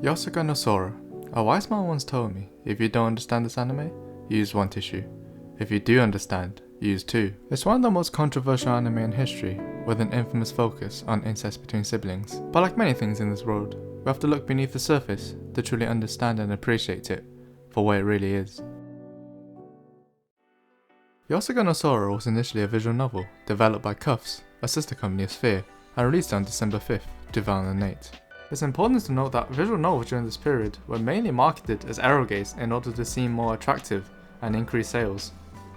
Yosuga no Sora. A wise man once told me, if you don't understand this anime, use one tissue. If you do understand, use two. It's one of the most controversial anime in history, with an infamous focus on incest between siblings. But like many things in this world, we have to look beneath the surface to truly understand and appreciate it for what it really is. Yosuga no Sora was initially a visual novel developed by Cuffs, a sister company of Sphere, and released on December 5th, 2008. It's important to note that visual novels during this period were mainly marketed as eroges in order to seem more attractive and increase sales.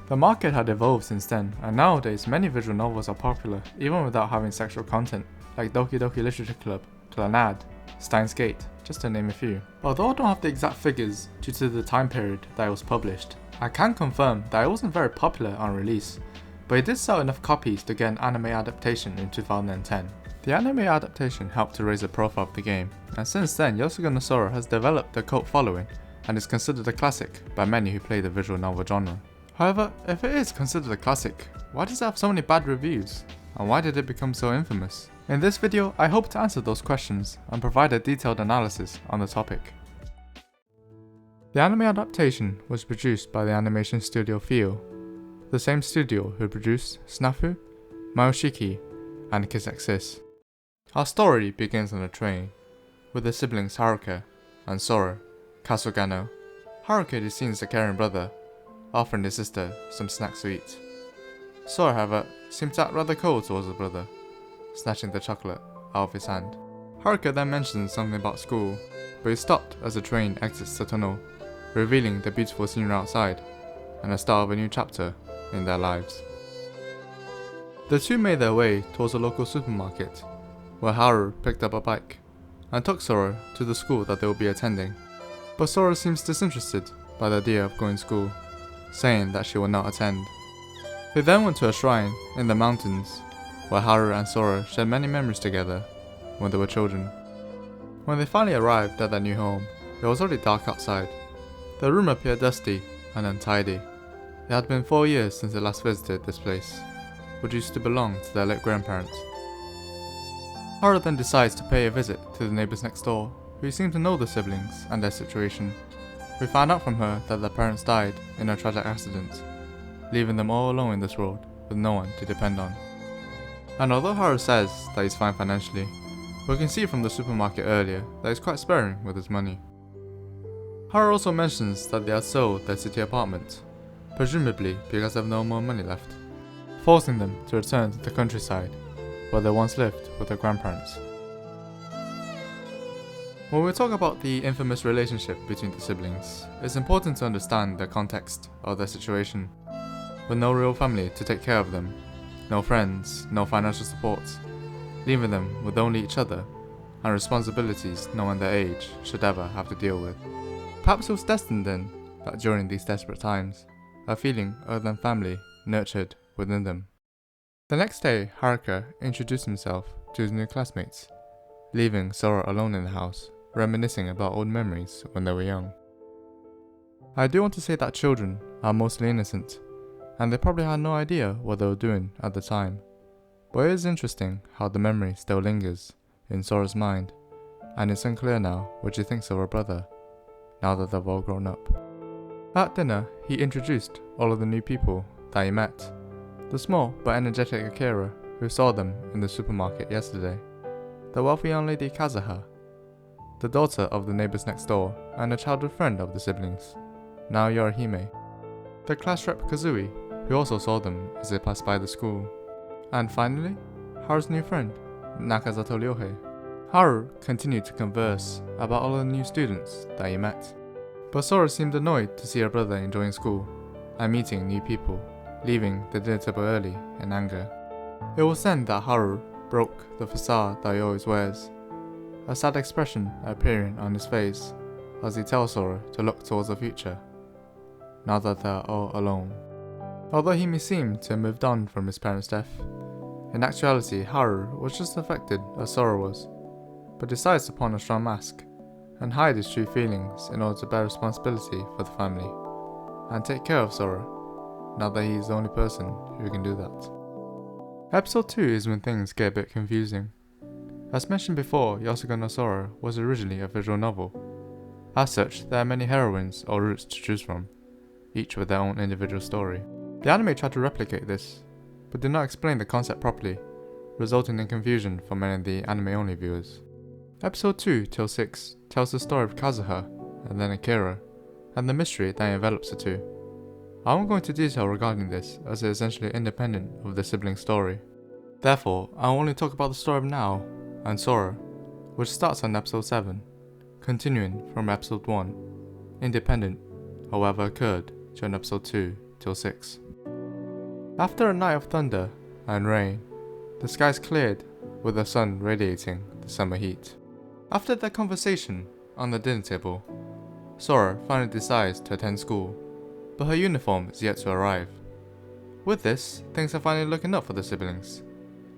The market had evolved since then, and nowadays many visual novels are popular even without having sexual content, like Doki Doki Literature Club, Clannad, Steins Gate, just to name a few. Although I don't have the exact figures due to the time period that it was published, I can confirm that it wasn't very popular on release, but it did sell enough copies to get an anime adaptation in 2010. The anime adaptation helped to raise the profile of the game, and since then Yosuga no Sora has developed a cult following and is considered a classic by many who play the visual novel genre. However, if it is considered a classic, why does it have so many bad reviews? And why did it become so infamous? In this video, I hope to answer those questions and provide a detailed analysis on the topic. The anime adaptation was produced by the animation studio Fio, the same studio who produced Snafu, Maoshiki, and Kiss Exis. Our story begins on a train, with the siblings Haruka and Sora, Kasugano. Haruka deceives the caring brother, offering his sister some snacks to eat. Sora, however, seems to act rather cold towards the brother, snatching the chocolate out of his hand. Haruka then mentions something about school, but is stopped as the train exits the tunnel, revealing the beautiful scenery outside and the start of a new chapter in their lives. The two made their way towards a local supermarket, where Haru picked up a bike and took Sora to the school that they will be attending. But Sora seems disinterested by the idea of going to school, saying that she will not attend. They then went to a shrine in the mountains, where Haru and Sora shared many memories together when they were children. When they finally arrived at their new home, it was already dark outside. The room appeared dusty and untidy. It had been 4 years since they last visited this place, which used to belong to their late grandparents. Haru then decides to pay a visit to the neighbours next door, who seem to know the siblings and their situation. We found out from her that their parents died in a tragic accident, leaving them all alone in this world with no one to depend on. And although Haru says that he's fine financially, we can see from the supermarket earlier that he's quite sparing with his money. Haru also mentions that they had sold their city apartment, presumably because they have no more money left, forcing them to return to the countryside where they once lived with their grandparents. When we talk about the infamous relationship between the siblings, it's important to understand the context of their situation. With no real family to take care of them, no friends, no financial support, leaving them with only each other, and responsibilities no one their age should ever have to deal with. Perhaps it was destined then that during these desperate times, a feeling other than family nurtured within them. The next day, Haruka introduced himself to his new classmates, leaving Sora alone in the house, reminiscing about old memories when they were young. I do want to say that children are mostly innocent, and they probably had no idea what they were doing at the time, but it is interesting how the memory still lingers in Sora's mind, and it's unclear now what he thinks of her brother, now that they've all grown up. At dinner, he introduced all of the new people that he met. The small but energetic Akira, who saw them in the supermarket yesterday, the wealthy young lady Kazuha, the daughter of the neighbours next door and a childhood friend of the siblings, now Yorihime, the class rep Kazui, who also saw them as they passed by the school, and finally, Haru's new friend, Nakazato Ryohei. Haru continued to converse about all of the new students that he met, but Sora seemed annoyed to see her brother enjoying school and meeting new people, leaving the dinner table early in anger. It was then that Haru broke the facade that he always wears, a sad expression appearing on his face as he tells Sora to look towards the future, now that they are all alone. Although he may seem to have moved on from his parents' death, in actuality Haru was just affected as Sora was, but decides to put on a strong mask and hide his true feelings in order to bear responsibility for the family and take care of Sora, now that he is the only person who can do that. Episode 2 is when things get a bit confusing. As mentioned before, Yosuga no Sora was originally a visual novel. As such, there are many heroines or routes to choose from, each with their own individual story. The anime tried to replicate this, but did not explain the concept properly, resulting in confusion for many of the anime-only viewers. Episode 2 till 6 tells the story of Kazuha and then Akira, and the mystery that envelops the two. I won't go into detail regarding this, as it is essentially independent of the sibling story. Therefore, I will only talk about the story of Nao and Sora, which starts on episode 7, continuing from episode 1, independent of whatever occurred during episode 2 till 6. After a night of thunder and rain, the skies cleared with the sun radiating the summer heat. After their conversation on the dinner table, Sora finally decides to attend school, but her uniform is yet to arrive. With this, things are finally looking up for the siblings,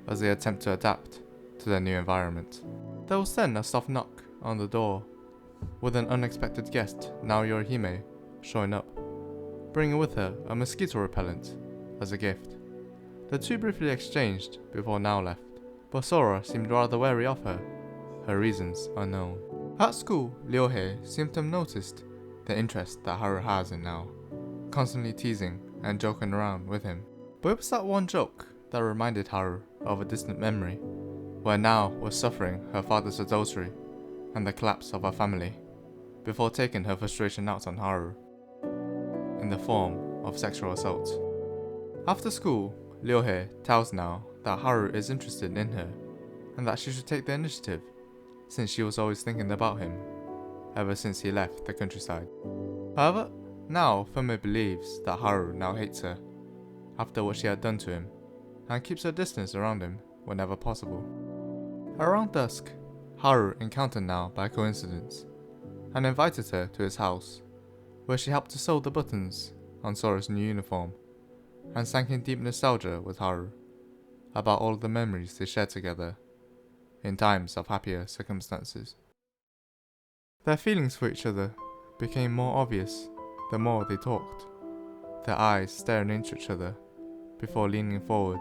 as they attempt to adapt to their new environment. There was then a soft knock on the door, with an unexpected guest, Nao Yorihime, showing up, bringing with her a mosquito repellent as a gift. The two briefly exchanged before Nao left, but Sora seemed rather wary of her reasons unknown. At school, Ryohei seemed to have noticed the interest that Haru has in Nao, constantly teasing and joking around with him. But it was that one joke that reminded Haru of a distant memory, where Nao was suffering her father's adultery and the collapse of her family, before taking her frustration out on Haru in the form of sexual assault. After school, Ryohei tells Nao that Haru is interested in her, and that she should take the initiative, since she was always thinking about him, ever since he left the countryside. However, Nao firmly believes that Haru now hates her, after what she had done to him, and keeps her distance around him whenever possible. Around dusk, Haru encountered Nao by coincidence, and invited her to his house, where she helped to sew the buttons on Sora's new uniform, and sank in deep nostalgia with Haru, about all of the memories they shared together, in times of happier circumstances. Their feelings for each other became more obvious the more they talked, their eyes staring into each other before leaning forward.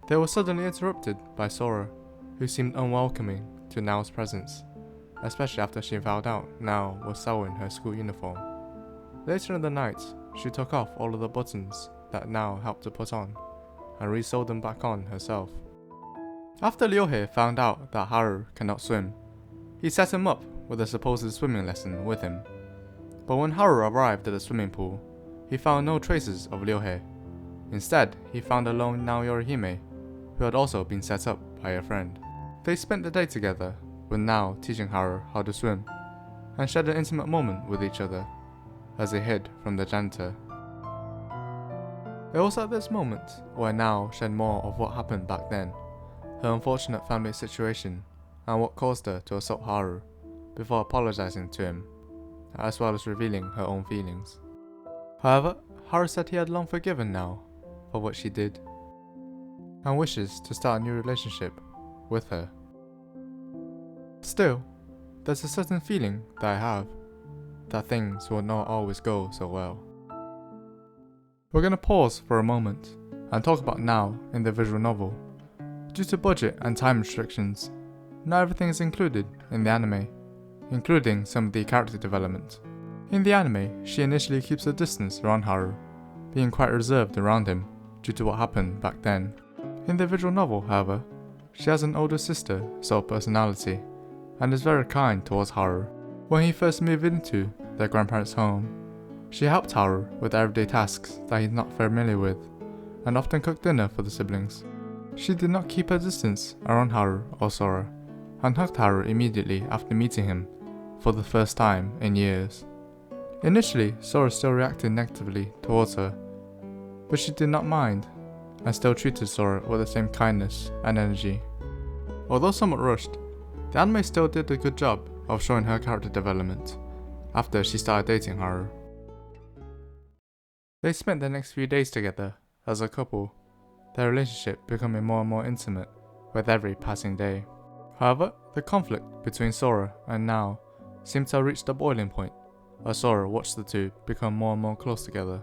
They were suddenly interrupted by Sora, who seemed unwelcoming to Nao's presence, especially after she found out Nao was sewing her school uniform. Later in the night, she took off all of the buttons that Nao helped to put on, and re-sewed them back on herself. After Ryohei found out that Haru cannot swim, he set him up with a supposed swimming lesson with him. But when Haru arrived at the swimming pool, he found no traces of Ryohei. Instead, he found a lone Nao Yorihime, who had also been set up by a friend. They spent the day together, with Nao teaching Haru how to swim, and shared an intimate moment with each other, as they hid from the janitor. It was at this moment where Nao shared more of what happened back then, her unfortunate family situation, and what caused her to assault Haru, before apologizing to him, as well as revealing her own feelings. However, Haru said he had long forgiven Nao for what she did, and wishes to start a new relationship with her. Still, there's a certain feeling that I have, that things will not always go so well. We're going to pause for a moment and talk about Nao in the visual novel. Due to budget and time restrictions, not everything is included in the anime, including some of the character development. In the anime, she initially keeps a distance around Haru, being quite reserved around him due to what happened back then. In the visual novel, however, she has an older sister, sole personality, and is very kind towards Haru. When he first moved into their grandparents' home, she helped Haru with everyday tasks that he's not familiar with, and often cooked dinner for the siblings. She did not keep her distance around Haru or Sora, and hugged Haru immediately after meeting him for the first time in years. Initially, Sora still reacted negatively towards her, but she did not mind, and still treated Sora with the same kindness and energy. Although somewhat rushed, the anime still did a good job of showing her character development after she started dating Haru. They spent the next few days together as a couple, their relationship becoming more and more intimate with every passing day. However, the conflict between Sora and Nao seemed to have reached a boiling point, as Sora watched the two become more and more close together.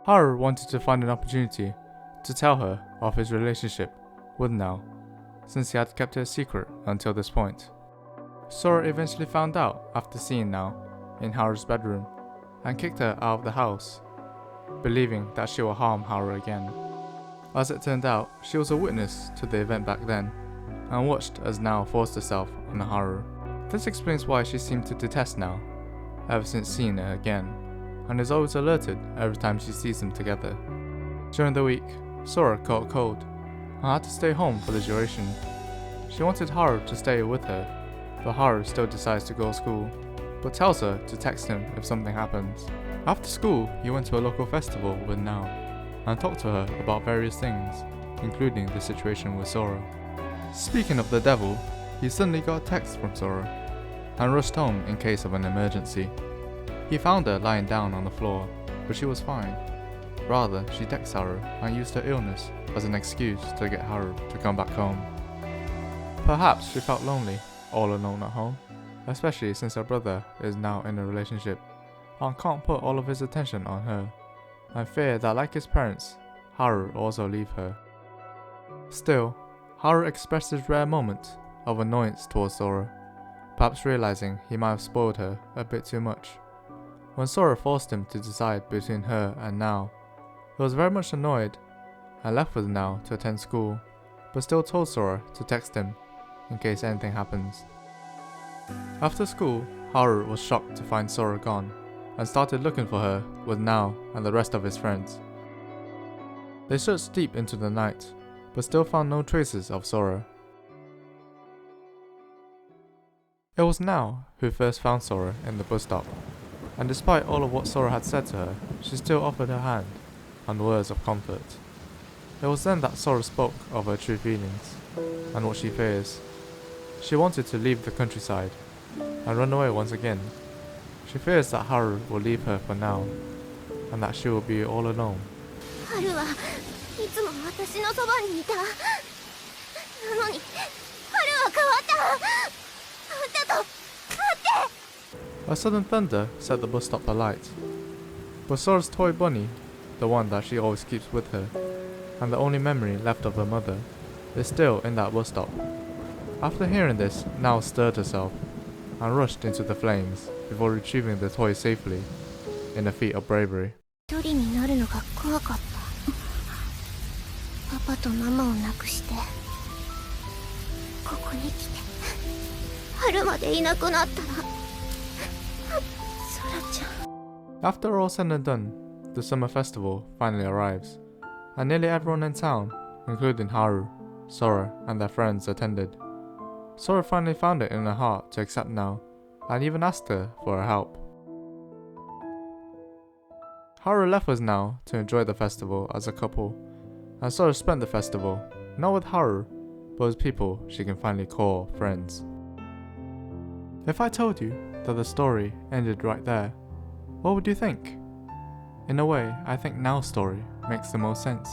Haru wanted to find an opportunity to tell her of his relationship would now, since he had kept it a secret until this point. Sora eventually found out after seeing Now in Haru's bedroom and kicked her out of the house, believing that she will harm Haru again. As it turned out, she was a witness to the event back then and watched as Now forced herself on Haru. This explains why she seemed to detest Now ever since seeing her again, and is always alerted every time she sees them together. During the week, Sora caught a cold and had to stay home for the duration. She wanted Haru to stay with her, but Haru still decides to go to school, but tells her to text him if something happens. After school, he went to a local festival with Now and talked to her about various things, including the situation with Sora. Speaking of the devil, he suddenly got a text from Sora and rushed home in case of an emergency. He found her lying down on the floor, but she was fine. Rather, she texted Haru and used her illness as an excuse to get Haru to come back home. Perhaps she felt lonely, all alone at home, especially since her brother is now in a relationship and can't put all of his attention on her, and feared that like his parents, Haru will also leave her. Still, Haru expressed his rare moment of annoyance towards Sora, perhaps realizing he might have spoiled her a bit too much. When Sora forced him to decide between her and Now, he was very much annoyed and left with Now to attend school, but still told Sora to text him in case anything happens. After school, Haru was shocked to find Sora gone and started looking for her with Now and the rest of his friends. They searched deep into the night, but still found no traces of Sora. It was Now who first found Sora in the bus stop, and despite all of what Sora had said to her, she still offered her hand and words of comfort. It was then that Sora spoke of her true feelings and what she fears. She wanted to leave the countryside and run away once again. She fears that Haru will leave her for now and that she will be all alone. Haru はいつも私のそばにいた。なのに、Haru は変わった。あんたと会って。 A sudden thunder set the bus stop alight, but Sora's toy bunny, the one that she always keeps with her, and the only memory left of her mother, is still in that bus stop. After hearing this, Now stirred herself and rushed into the flames before retrieving the toy safely in a feat of bravery. 一人になるのが怖かった。パパとママを亡くして、ここに来て、春までいなくなったら、ソラちゃん。 After all said and done, the summer festival finally arrives, and nearly everyone in town, including Haru, Sora, and their friends, attended. Sora finally found it in her heart to accept Now, and even asked her for her help. Haru left with Now to enjoy the festival as a couple, and Sora spent the festival, not with Haru, but with people she can finally call friends. If I told you that the story ended right there, what would you think? In a way, I think Now's story makes the most sense.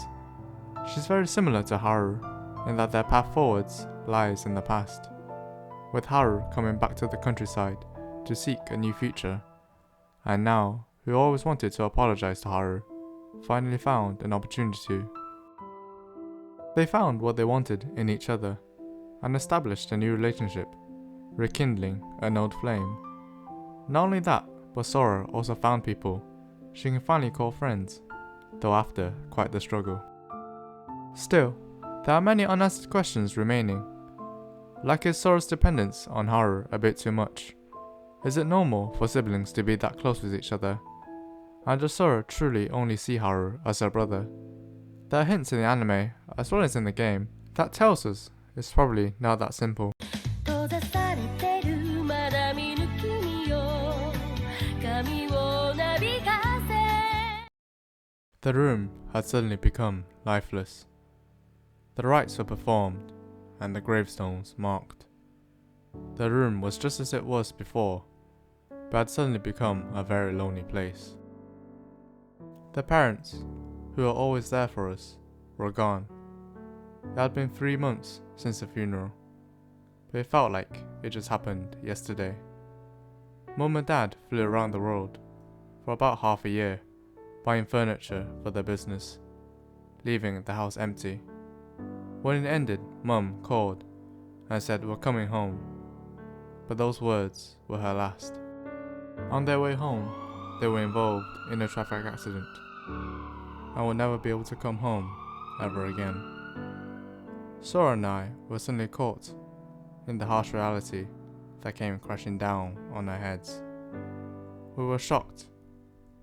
She's very similar to Haru, in that their path forwards lies in the past, with Haru coming back to the countryside to seek a new future, and Now, who always wanted to apologize to Haru, finally found an opportunity to. They found what they wanted in each other, and established a new relationship, rekindling an old flame. Not only that, but Sora also found people she can finally call friends, though after quite the struggle. Still, there are many unanswered questions remaining. Like, is Sora's dependence on Haru a bit too much? Is it normal for siblings to be that close with each other? And does Sora truly only see Haru as her brother? There are hints in the anime, as well as in the game, that tells us it's probably not that simple. The room had suddenly become lifeless. The rites were performed, and the gravestones marked. The room was just as it was before, but had suddenly become a very lonely place. The parents, who were always there for us, were gone. It had been 3 months since the funeral, but it felt like it just happened yesterday. Mum and Dad flew around the world for about half a year, buying furniture for their business, leaving the house empty. When it ended, Mum called and said we're coming home, but those words were her last. On their way home, they were involved in a traffic accident and would never be able to come home ever again. Sora and I were suddenly caught in the harsh reality that came crashing down on our heads. We were shocked,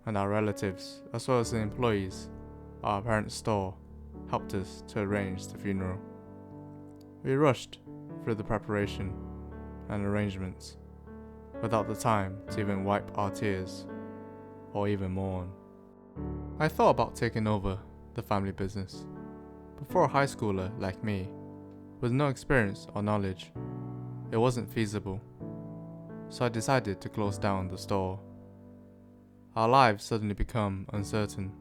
and our relatives, as well as the employees of our parents' store, helped us to arrange the funeral. We rushed through the preparation and arrangements without the time to even wipe our tears or even mourn. I thought about taking over the family business, but for a high schooler like me, with no experience or knowledge, it wasn't feasible, so I decided to close down the store. Our lives suddenly become uncertain.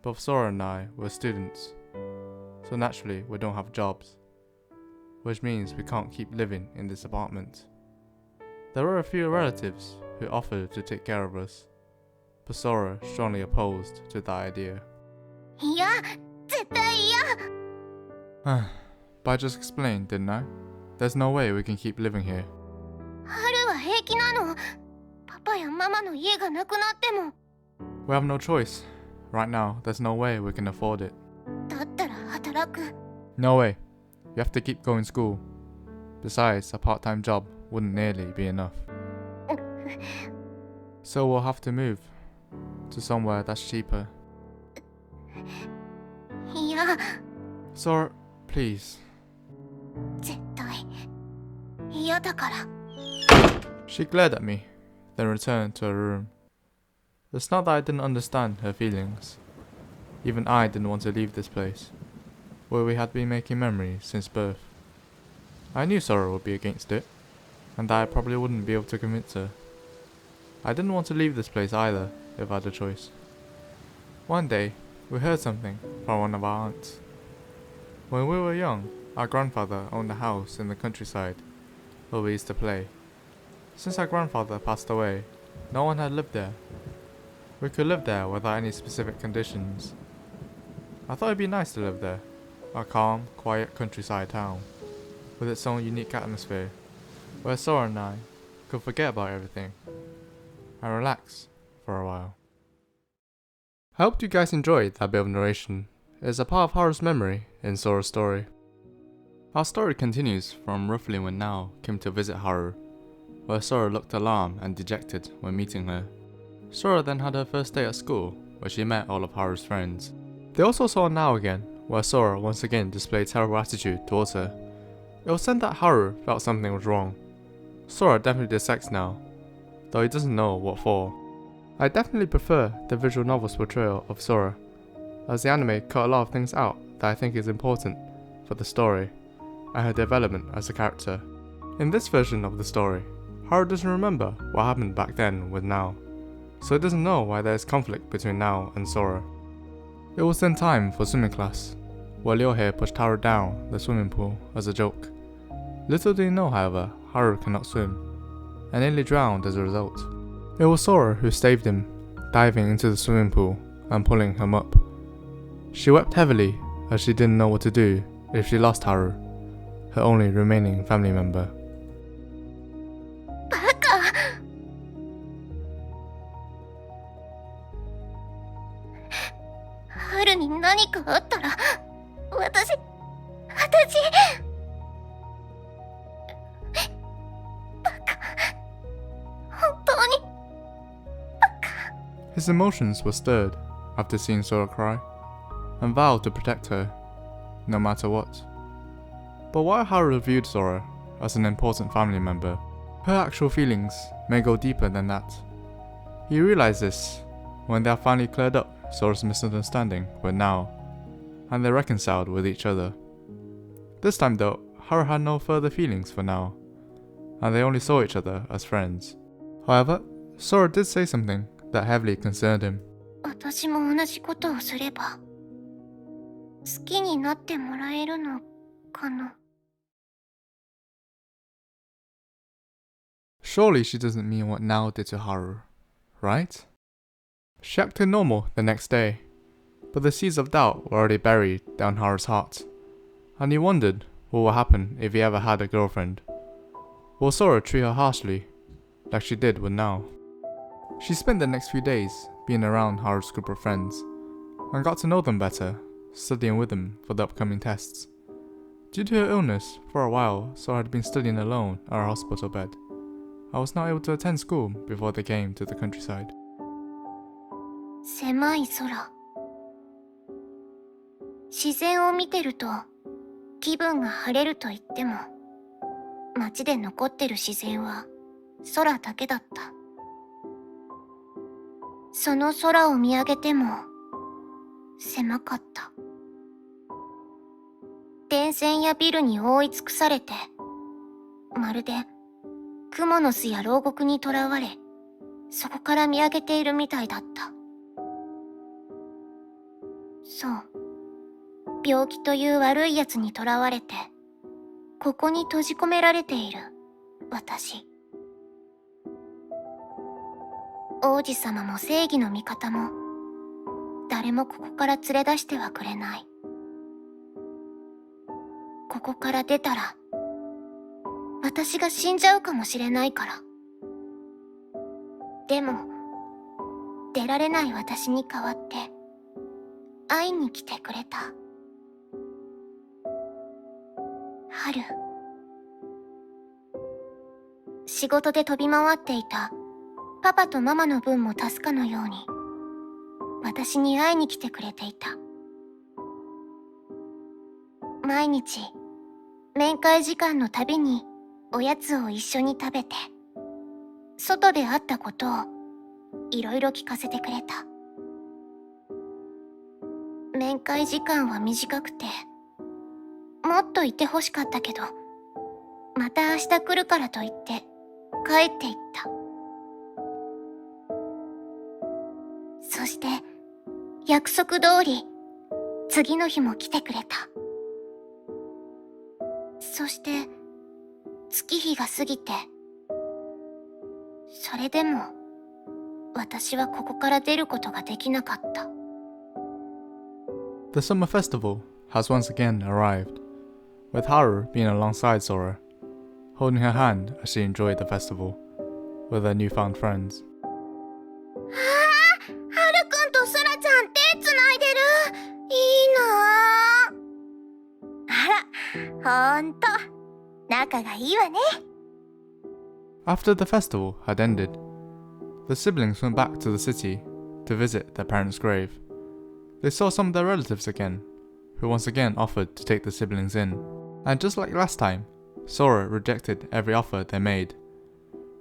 Both Sora and I were students, so naturally we don't have jobs, which means we can't keep living in this apartment. There were a few relatives who offered to take care of us, but Sora strongly opposed to that idea. いや、絶対嫌。 But I just explained, didn't I? There's no way we can keep living here. 春は平気なの。パパやママの家がなくなっても。 We have no choice. Right now, there's no way we can afford it. だったら働く。 No way. You have to keep going to school. Besides, a part-time job wouldn't nearly be enough. So we'll have to move to somewhere that's cheaper. いや、 Sora, please. 絶対嫌だから。 She glared at me, then returned to her room. It's not that I didn't understand her feelings. Even I didn't want to leave this place, where we had been making memories since birth. I knew Sora would be against it, and that I probably wouldn't be able to convince her. I didn't want to leave this place either, if I had a choice. One day, we heard something from one of our aunts. When we were young, our grandfather owned a house in the countryside where we used to play. Since our grandfather passed away, no one had lived there. We could live there without any specific conditions. I thought it'd be nice to live there, a calm, quiet countryside town, with its own unique atmosphere, where Sora and I could forget about everything and relax for a while. I hope you guys enjoyed that bit of narration. It's a part of Haru's memory in Sora's story. Our story continues from roughly when Nao came to visit Haru, where Sora looked alarmed and dejected when meeting her. Sora then had her first day at school, where she met all of Haru's friends. They also saw Nao again, where Sora once again displayed terrible attitude towards her. It was said that Haru felt something was wrong. Sora definitely did sex now, though he doesn't know what for. I definitely prefer the visual novel's portrayal of Sora, as the anime cut a lot of things out that I think is important for the story and her development as a character. In this version of the story, Haru doesn't remember what happened back then with Nao, so he doesn't know why there is conflict between Nao and Sora. It was then time for swimming class, where Ryohei pushed Haru down the swimming pool as a joke. Little did he know, however, Haru cannot swim, and nearly drowned as a result. It was Sora who saved him, diving into the swimming pool and pulling him up. She wept heavily as she didn't know what to do if she lost Haru, her only remaining family member. バカ。春に何かあったら、私。バカ。本当に。 His emotions were stirred after seeing Sora cry, and vowed to protect her, no matter what. But while Haru viewed Sora as an important family member, her actual feelings may go deeper than that. He realized this when they have finally cleared up Sora's misunderstanding with Nao, and they reconciled with each other. This time though, Haru had no further feelings for Nao, and they only saw each other as friends. However, Sora did say something that heavily concerned him. 私も同じことをすれば、好きになってもらえるのかな。 Surely she doesn't mean what Nao did to Haru, right? She acted normal the next day, but the seeds of doubt were already buried down Haru's heart, and he wondered what would happen if he ever had a girlfriend. Will Sora treat her harshly, like she did with Now? She spent the next few days being around Haru's group of friends, and got to know them better, studying with them for the upcoming tests. Due to her illness, for a while, Sora had been studying alone at her hospital bed. I was not able to attend school before they came to the countryside. 狭い空。自然を見てると気分が晴れると言っても、街で残ってる自然は空だけだった。その空を見上げても狭かった。電線やビルに覆い尽くされて、まるで蜘蛛の巣や牢獄に囚われ、そこから見上げているみたいだった。そう、病気という悪いやつに囚われて、ここに閉じ込められている私。王子様も正義の味方も、誰もここから連れ出してはくれない。ここから出たら、私が死んじゃうかもしれないから。でも、出られない私に代わって、会いに来てくれた。春。仕事で飛び回っていたパパとママの分も足すかのように、私に会いに来てくれていた。毎日、面会時間のたびにおやつを一緒に食べて、外で会ったことをいろいろ聞かせてくれた。面会時間は短くて、もっといてほしかったけど、また明日来るからと言って帰っていった。そして約束通り次の日も来てくれた。そして月日が過ぎて、それでも私はここから出ることができなかった。The summer festival has once again arrived, with Haru being alongside Sora, holding her hand as she enjoyed the festival with her newfound friends. はるくんとソラちゃん手つないでる。いいなあ。あら、ほんと仲がいいわね。After the festival had ended, the siblings went back to the city to visit their parents' grave. They saw some of their relatives again, who once again offered to take the siblings in. And just like last time, Sora rejected every offer they made.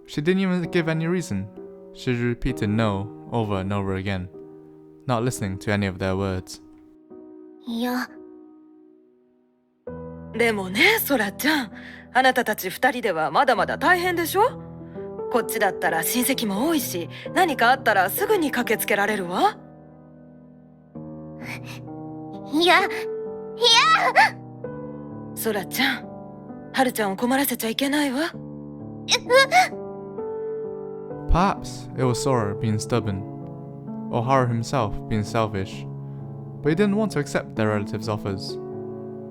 She didn't even give any reason. She repeated no over and over again, not listening to any of their words. いや。でもね、ソラちゃん、あなたたち2人ではまだまだ大変でしょ？こっちだったら親戚も多いし、何かあったらすぐに駆けつけられるわ。いや。ソラちゃん、ハルちゃんを困らせちゃいけないわ。Perhaps it was Sora being stubborn, or Haru himself being selfish, but he didn't want to accept their relatives' offers,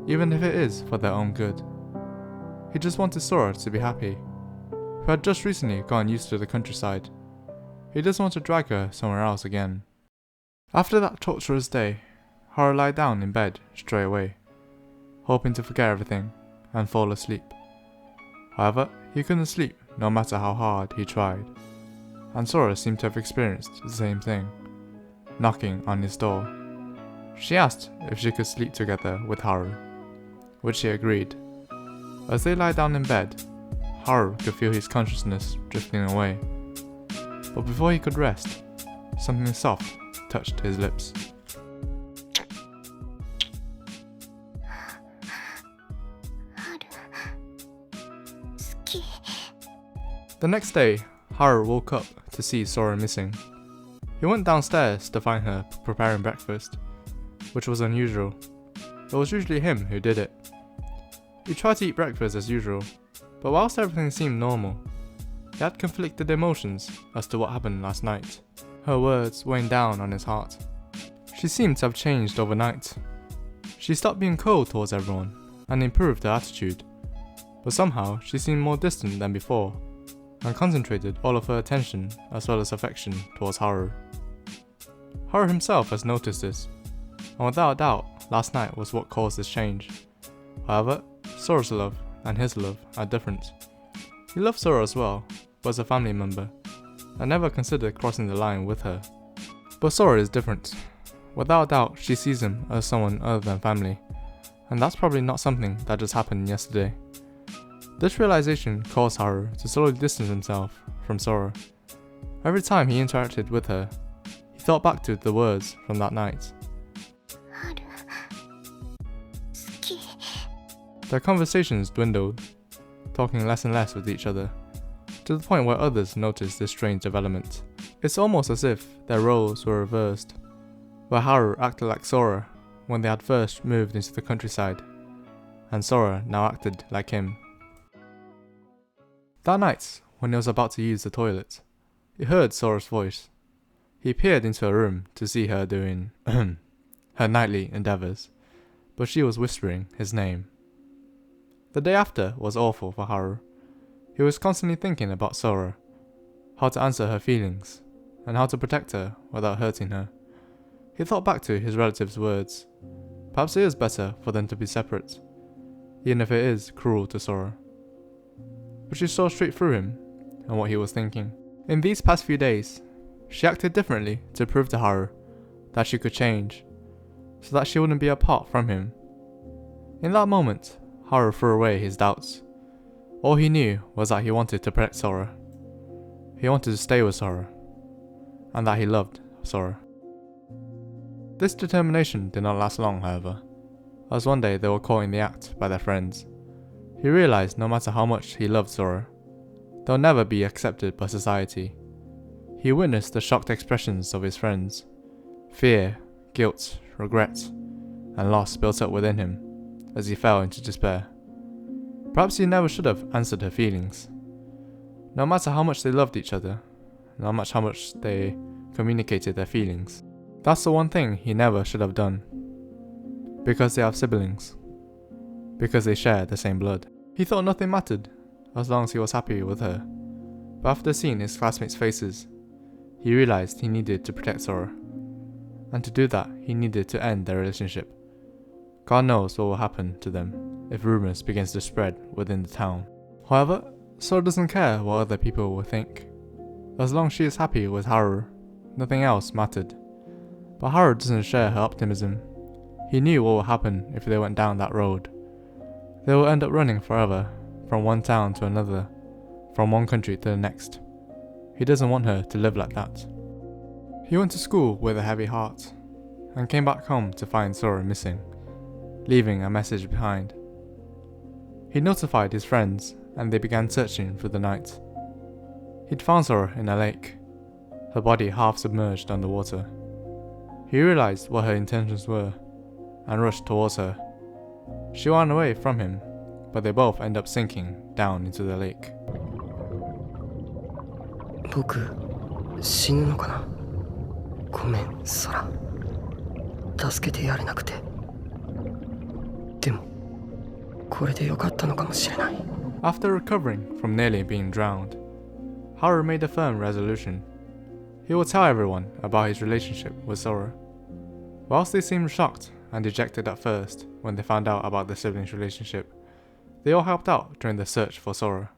even if it is for their own good. He just wanted Sora to be happy, who had just recently gotten used to the countryside. He doesn't want to drag her somewhere else again. After that torturous day, Haru lay down in bed straight away, hoping to forget everything and fall asleep. However, he couldn't sleep no matter how hard he tried, and Sora seemed to have experienced the same thing, knocking on his door. She asked if she could sleep together with Haru, which he agreed. As they lie down in bed, Haru could feel his consciousness drifting away, but before he could rest, something soft touched his lips. The next day, Haru woke up to see Sora missing. He went downstairs to find her preparing breakfast, which was unusual. It was usually him who did it. He tried to eat breakfast as usual, but whilst everything seemed normal, he had conflicted emotions as to what happened last night, her words weighing down on his heart. She seemed to have changed overnight. She stopped being cold towards everyone and improved her attitude, but somehow she seemed more distant than before, and concentrated all of her attention as well as affection towards Haru. Haru himself has noticed this, and without a doubt, last night was what caused this change. However, Sora's love and his love are different. He loves Sora as well, but as a family member, and never considered crossing the line with her. But Sora is different. Without a doubt, she sees him as someone other than family, and that's probably not something that just happened yesterday. This realization caused Haru to slowly distance himself from Sora. Every time he interacted with her, he thought back to the words from that night. 春好き Their conversations dwindled, talking less and less with each other, to the point where others noticed this strange development. It's almost as if their roles were reversed, where Haru acted like Sora when they had first moved into the countryside, and Sora now acted like him. That night, when he was about to use the toilet, he heard Sora's voice. He peered into her room to see her doing her nightly endeavours, but she was whispering his name. The day after was awful for Haru. He was constantly thinking about Sora, how to answer her feelings, and how to protect her without hurting her. He thought back to his relative's words. Perhaps it is better for them to be separate, even if it is cruel to Sora. But she saw straight through him and what he was thinking. In these past few days, she acted differently to prove to Haru that she could change, so that she wouldn't be apart from him. In that moment, Haru threw away his doubts. All he knew was that he wanted to protect Sora. He wanted to stay with Sora, and that he loved Sora. This determination did not last long, however, as one day they were caught in the act by their friends. He realized no matter how much he loved Sora, they'll never be accepted by society. He witnessed the shocked expressions of his friends. Fear, guilt, regret, and loss built up within him as he fell into despair. Perhaps he never should have answered her feelings. No matter how much they loved each other, no matter how much they communicated their feelings, that's the one thing he never should have done. Because they have siblings. Because they share the same blood. He thought nothing mattered, as long as he was happy with her. But after seeing his classmates' faces, he realized he needed to protect Sora. And to do that, he needed to end their relationship. God knows what will happen to them if rumors begins to spread within the town. However, Sora doesn't care what other people will think. As long as she is happy with Haru, nothing else mattered. But Haru doesn't share her optimism. He knew what would happen if they went down that road. They will end up running forever, from one town to another, from one country to the next. He doesn't want her to live like that. He went to school with a heavy heart, and came back home to find Sora missing, leaving a message behind. He notified his friends, and they began searching through the night. He'd found Sora in a lake, her body half submerged underwater. He realized what her intentions were, and rushed towards her. She ran away from him, but they both end up sinking down into the lake. 僕死ぬのかな。ごめん、空。助けてやれなくて。でも、これでよかったのかもしれない。 After recovering from nearly being drowned, Haru made a firm resolution. He would tell everyone about his relationship with Sora. Whilst they seemed shocked and dejected at first when they found out about the siblings' relationship, they all helped out during the search for Sora.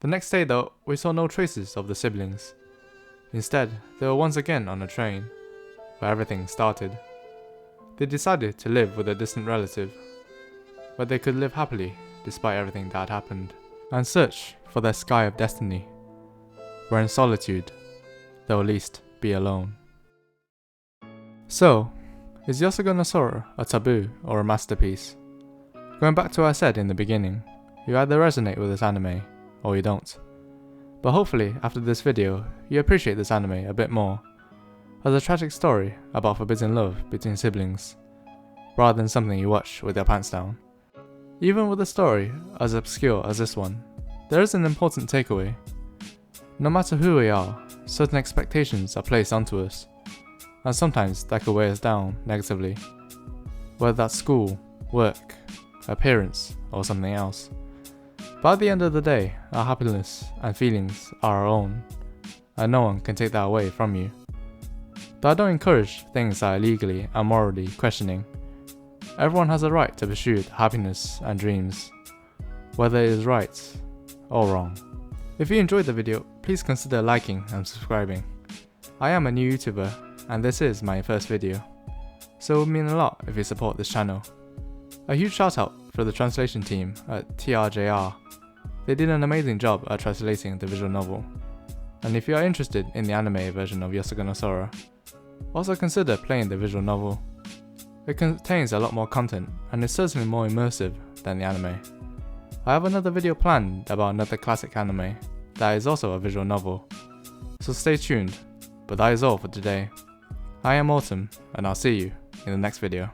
The next day though, we saw no traces of the siblings. Instead, they were once again on a train, where everything started. They decided to live with a distant relative, where they could live happily despite everything that had happened, and search for their sky of destiny, where in solitude, they'll at least be alone. So, is Yosuga no Sora a taboo or a masterpiece? Going back to what I said in the beginning, you either resonate with this anime, or you don't. But hopefully, after this video, you appreciate this anime a bit more, as a tragic story about forbidden love between siblings, rather than something you watch with your pants down. Even with a story as obscure as this one, there is an important takeaway. No matter who we are, certain expectations are placed onto us, and sometimes that could weigh us down negatively. Whether that's school, work, appearance, or something else. But at the end of the day, our happiness and feelings are our own, and no one can take that away from you. Though I don't encourage things that are legally and morally questioning, everyone has a right to pursue happiness and dreams, whether it is right or wrong. If you enjoyed the video, please consider liking and subscribing. I am a new YouTuber, and this is my first video, so it would mean a lot if you support this channel. A huge shout out for the translation team at TRJR. They did an amazing job at translating the visual novel. And if you are interested in the anime version of Yosuga no Sora, also consider playing the visual novel. It contains a lot more content and is certainly more immersive than the anime. I have another video planned about another classic anime that is also a visual novel, so stay tuned, but that is all for today. I am Autumn, and I'll see you in the next video.